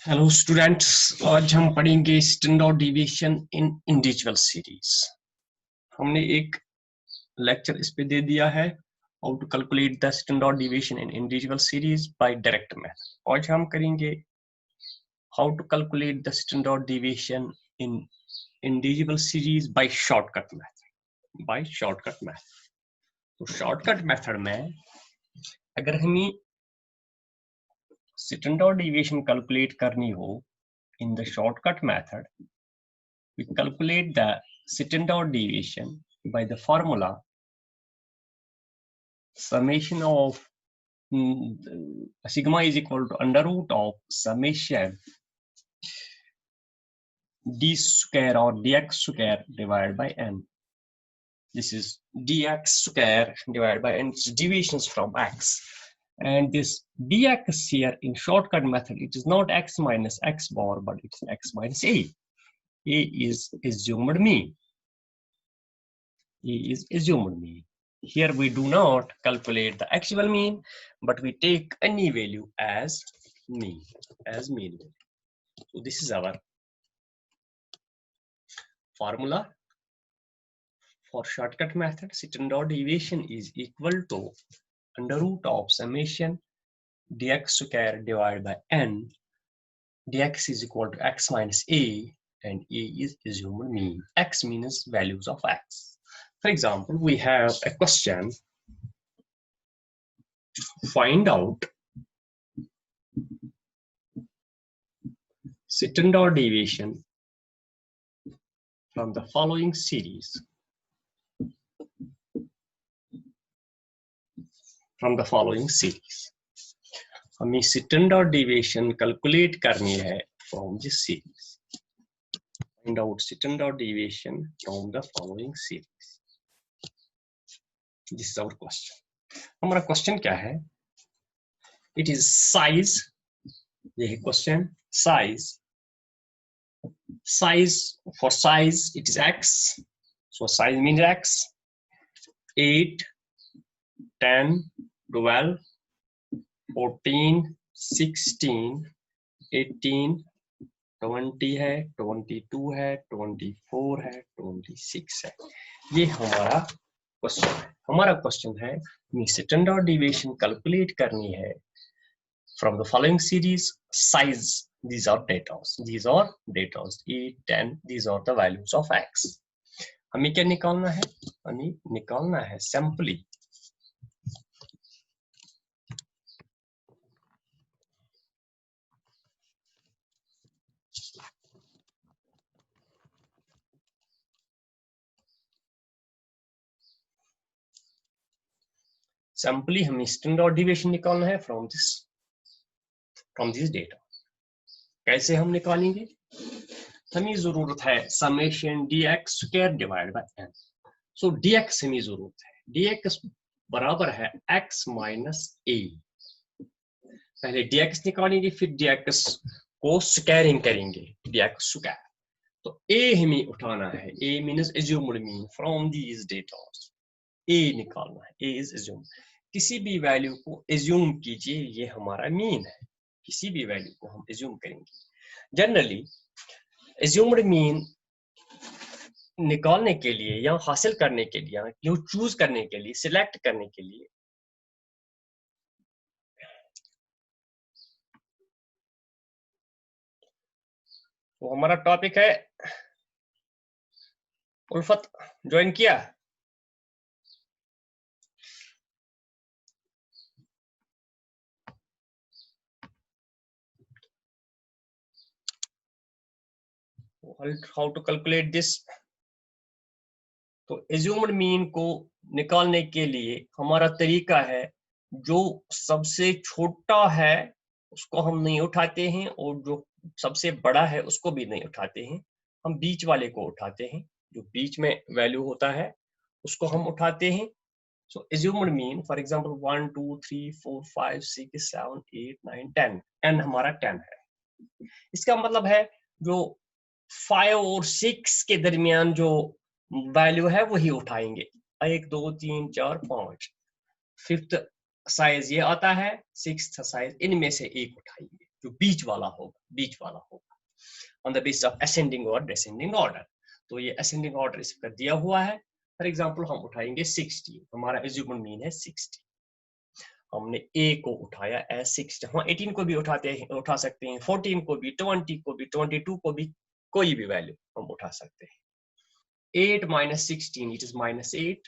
Hello students, आज हम पढ़ेंगे standard division in individual series. हमने एक लेक्चर इस पे दे दिया है, how to calculate the standard division in individual series by direct method. आज हम करेंगे how to calculate the standard division in individual series by shortcut method. By shortcut method, तो शॉर्टकट मेथड में अगर हमें स्टैंडर्ड डिवीजन कैलकुलेट करनी हो in the shortcut method, we calculate the standard deviation by the formula summation of sigma is equal to under root of summation d square or dx square divided by n. This is dx square divided by n, it's deviations from x. And this dx here in shortcut method, it is not x minus x bar, but it's x minus a. A is assumed mean. A is assumed mean. Here we do not calculate the actual mean, but we take any value as mean, So this is our formula for shortcut method. Standard deviation is equal to under root of summation dx square divided by n. Dx is equal to x minus a, and a is assumed mean. X means values of x. For example, we have a question: find out standard deviation from the following series. हमें standard deviation calculate करनी है from this series. Find out standard deviation from the following series. This is our question. हमारा question क्या है? It is size. ये है question. Size for size it is x, so size means x. 8, 10, 12, 14, 16, 18, 20 है, 22 है, 24 है, 26 है. ये हमारा क्वेश्चन है. हमारा क्वेश्चन है स्टैंडर्ड डिविएशन कैलकुलेट करनी है from the following series. Size, these are datas. 8, 10, these are the values of x. हमें क्या निकालना है? हमें निकालना है सिंपली हमें स्टैंडर्ड डिविएशन निकालना है फ्रॉम दिस डेटा. कैसे हम निकालेंगे? हमें जरूरत है summation dx square divide by n. So dx हमें जरूरत है. dx बराबर है x माइनस a. पहले dx निकालेंगे, फिर dx को स्क्वायरिंग करेंगे, dx स्क्वायर. तो a हमें उठाना है. a means assumed mean from these data. a निकालना है. a is assumed. किसी भी वैल्यू को assume कीजिए, ये हमारा मीन है. किसी भी वैल्यू को हम assume करेंगे. जनरली assumed mean निकालने के लिए या हासिल करने के लिए या चूज करने के लिए, सिलेक्ट करने के लिए वो हमारा टॉपिक है. उल्फत ज्वाइन किया? How to calculate this. तो assumed mean को निकालने के लिए हमारा तरीका है, जो सबसे छोटा है उसको हम नहीं उठाते हैं और जो सबसे बड़ा है उसको भी नहीं उठाते हैं. हम बीच वाले को उठाते हैं. जो बीच में वैल्यू होता है उसको हम उठाते हैं. So assumed mean, for example 1, 2, 3, 4, 5, 6, 7, 8, 9, 10. n हमारा 10 है. इसका मतलब है जो 5 और 6 के दरमियान जो वैल्यू है वही उठाएंगे. 1, 2, 3, 4, 5. 5th साइज ये आता है, 6th साइज, इनमें से एक उठाएंगे जो बीच वाला होगा on the basis of ascending और डिसेंडिंग ऑर्डर। तो ये असेंडिंग ऑर्डर इसका दिया हुआ है। फॉर एग्जांपल हम उठाएंगे 16, हमारा एज्यूम्ड मीन है 60, हमने a को उठाया एज 60, हम 18 को भी उठा सकते हैं, 14 को भी, 20 को भी, 22 को भी, कोई भी वैल्यू हम उठा सकते हैं। 8 minus 16 इट इज -8।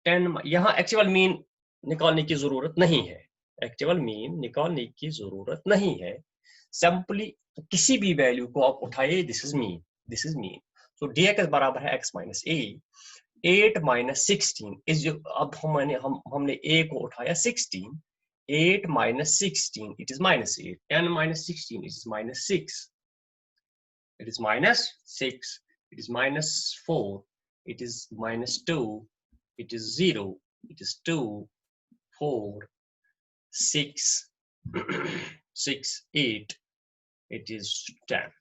10 यहाँ एक्चुअल मीन निकालने की जरूरत नहीं है, एक्चुअल मीन निकालने की जरूरत नहीं है, सिंपली किसी भी वैल्यू को आप उठाइए, this is mean. So dx बराबर है x minus a। 8 minus 16 इस जो अब हमने a को उठाया 16, 8 minus 16 it is -8, 10 minus 16 it is -6, it is -6, it is -4, it is -2, it is 0, it is 2, 4, 6, 6, 8, it is 10।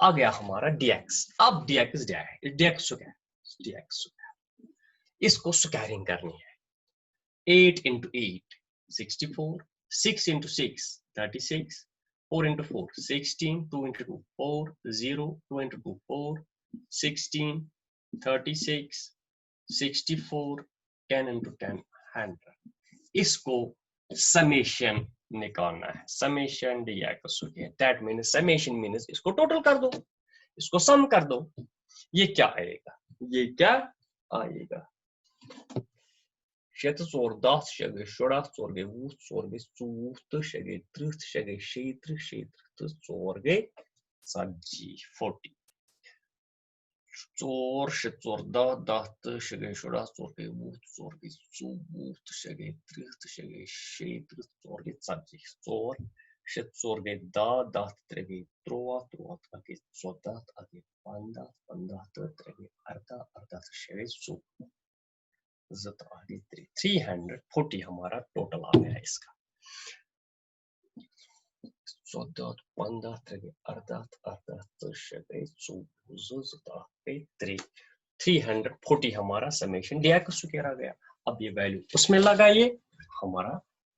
आ गया हमारा dx। अब dx इसको स्क्वायरिंग करनी है। 8 into 8 64, 6 into 6 36, 4 into 4 16, 2 into 2 4, 0, 2 into 2 4, 16, 36, 64, 10 into 10 100। इसको समेशन निकालना है, summation dx, that means summation means इसको टोटल कर दो, इसको सम कर दो। ये क्या आएगा, ये क्या आएगा, 7 4 10 6 14 4 20 4 24 6 30 6 36 4 40, 40, 4 6 4 10 10 6 14 4 20 4 24 6 30 6 4 40, 4 6 4 10 10 3 3 3 14 15 15 3 अर्धा अर्धा 6 340 हमारा टोटल आ गया इसका। 14 15 3 अर्धा अर्धा 340 हमारा समेशन dx स्क्वायर आ गया। अब ये वैल्यू उसमें लगाइए, हमारा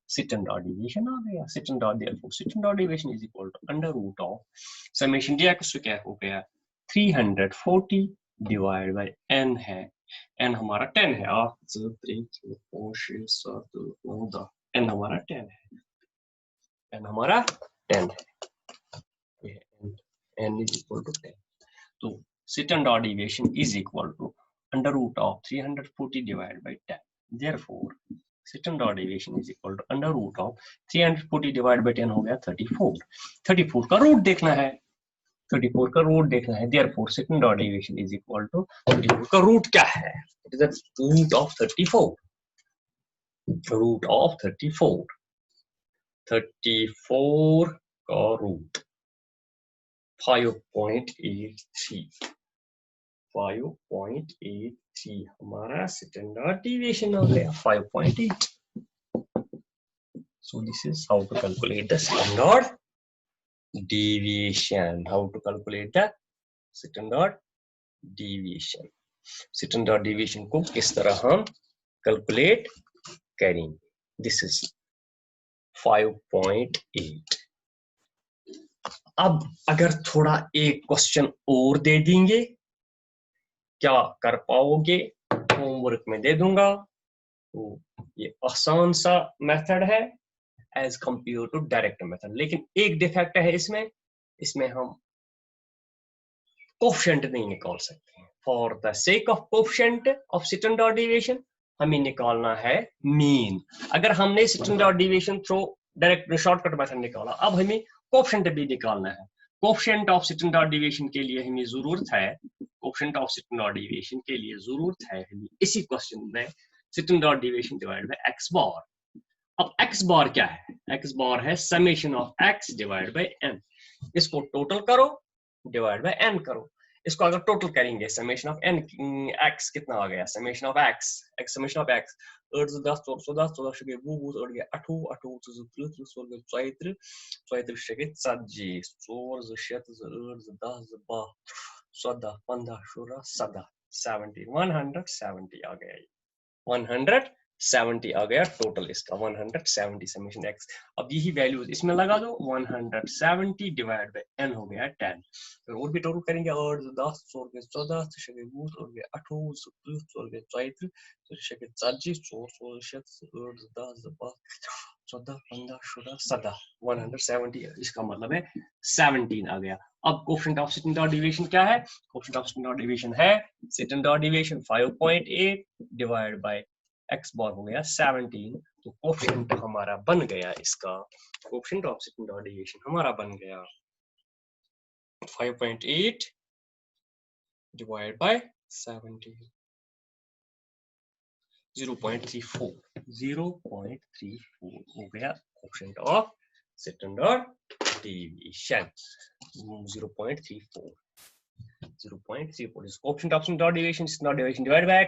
स्टैंडर्ड डिवीजन आ गया। Standard division is equal to under root of summation dx square हो गया 340 डिवाइड बाय n है, n हमारा 10 है, 8 3 4 6 7 9 10, n हमारा 10 है, n हमारा 10 है, n is equal to 10। तो standard division is equal to under root of 340 divide by 10। Therefore standard division is equal to under root of 340 divide by 10 हो गया 34। 34 का रूट देखना है, 34 का रूट देखना है। Therefore standard division is equal to 34 का रूट क्या है, it is the root of 34, root of 34, 34 का रूट 5.83, 5.83 हमारा स्टैंडर्ड डिवीजन हो गया 5.8। So this is how to calculate the standard deviation. How to calculate the standard deviation. Standard deviation को किस तरह हम calculate करेंगे। This is 5.8। अब अगर थोड़ा एक क्वेश्चन और दे देंगे, क्या कर पाओगे, होमवर्क में दे दूंगा। तो ये आसान सा मेथड है as compare to direct method, लेकिन एक डिफेक्ट है इसमें, इसमें हम कोएफिशिएंट नहीं निकाल सकते हैं। For the sake of coefficient of standard deviation हमें निकालना है मीन। अगर हमने standard deviation through direct shortcut method निकाला, अब हमें कोएफिशिएंट भी निकालना है। कोएफिशिएंट ऑफ स्टैंडर्ड डिवीएशन के लिए हमें जरूरत है, कोएफिशिएंट ऑफ स्टैंडर्ड डिवीएशन के लिए जरूरत है हमें इसी क्वेश्चन में standard deviation divided by x बार। अब x बार क्या है, x बार है summation of x divide by n। इसको टोटल करो डिवाइड बाय n करो। इसको अगर टोटल करेंगे समेशन ऑफ n x कितना आ गया, summation of x summation of x 8 10 14 14 14 20 8 गया 8 8 30 30 34 34 34 40 4 7 8 10 12 14 15 16 17 170 आ गया, 70 आ गया टोटल इसका 170 समेशन x। अब यही वैल्यूज इसमें लगा दो 170 डिवाइड बाय n हो गया 10। फिर और भी टोटल करेंगे 8 10 4 के 14 6 20 और 28 4 के 34 6 के 40 4 8 10 14 15 16 17 170 इसका मतलब है 17 आ गया। अब कोएफिशिएंट ऑफ सेकंड डेविएशन क्या है? कोएफिशिएंट ऑफ सेकंड डेविएशन है second deviation 5.8 divide by x बार हो गया 17। तो कोएफिशिएंट हमारा बन गया इसका कोएफिशिएंट ऑफ सेकंड डेविएशन हमारा बन गया 5.8 डिवाइड बाय 17 0.34 हो गया coefficient of standard deviation 0.34 is coefficient of standard deviation divided by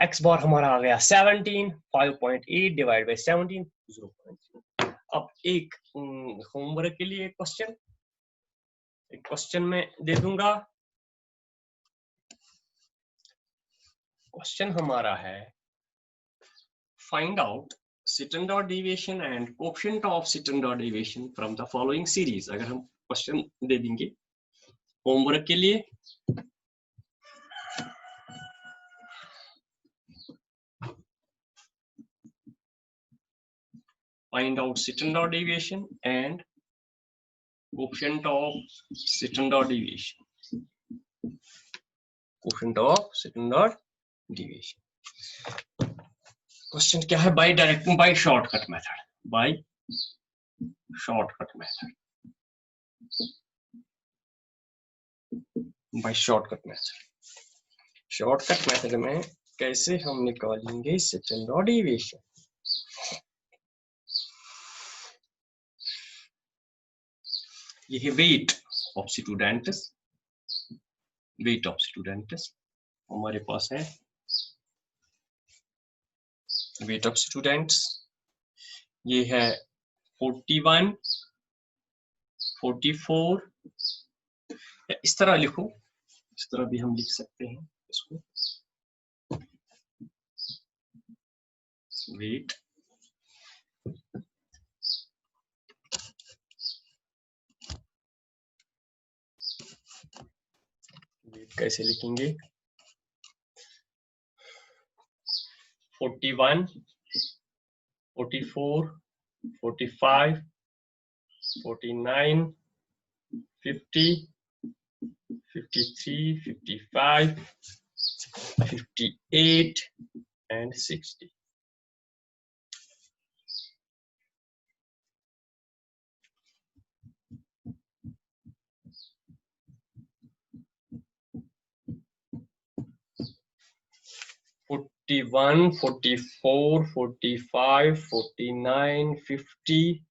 x bar हमारा आ गया 17 5.8 डिवाइड बाय 17 0.3। अब एक होमवर्क के लिए एक क्वेश्चन में दे दूंगा। क्वेश्चन हमारा है find out standard deviation and coefficient of standard deviation from the following series. अगर हम क्वेश्चन दे देंगे होमवर्क के लिए find out standard deviation and coefficient of standard deviation. Coefficient of standard deviation. Question क्या है? By shortcut method. By shortcut method. By shortcut method. Shortcut method में कैसे हम निकालेंगे standard deviation? ये है weight of students हमारे पास है weight of students ये है 41 44 इस तरह लिखो, इस तरह भी हम लिख सकते हैं इसको weight कैसे लिखेंगे 41 44 45 49 50 53 55 58 and 60 41 44 45 49 50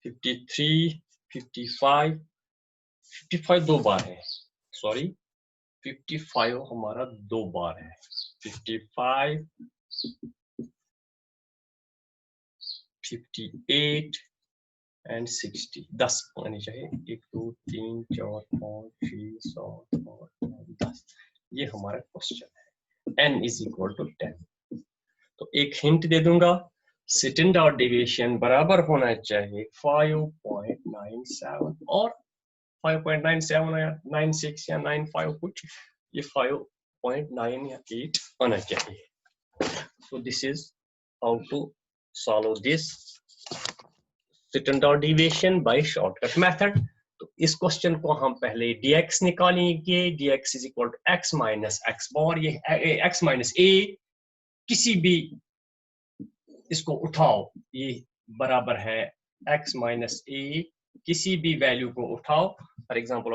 53 55 दो बार है, सॉरी 55 हमारा दो बार है, 55 58 एंड 60 10 आनी चाहिए 1 2 3 4 5 6 7 8 9 10 ये हमारा क्वेश्चन है n is equal to 10। तो एक हिंट दे दूंगा स्टैंडर्ड डेविएशन बराबर होना चाहिए 5.97 और 5.97 या 96 या 95 कुछ ये 5.9 या 8 आना चाहिए। So this is how to solve this standard deviation bye shortcut method. तो इस क्वेश्चन को हम पहले dx निकालेंगे, dx is equal to x minus x bar, ये x minus a किसी भी इसको उठाओ, ये बराबर है x minus a किसी भी वैल्यू को उठाओ, फॉर एग्जांपल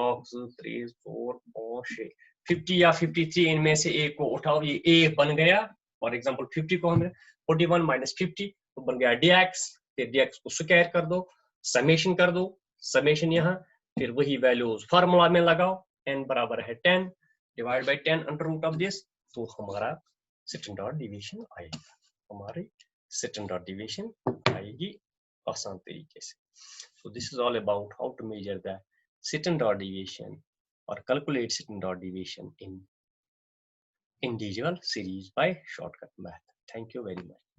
3 4 5 6 50 या 53 इनमें से a को उठाओ, ये a बन गया। फॉर एग्जांपल 50 को हमने 41 minus 50 तो बन गया dx, फिर dx को स्क्वायर कर दो, समेशन कर दो, समेशन यहाँ, फिर वही वैल्यूज फार्मूला में लगाओ, n बराबर है 10 divide by 10 under root of this, तो हमारा स्टैंडर्ड डेविएशन आएगा, हमारी स्टैंडर्ड डेविएशन आएगी आसान तरीके से। So this is all about how to measure the standard deviation or calculate standard deviation in individual series by shortcut method. Thank you very much.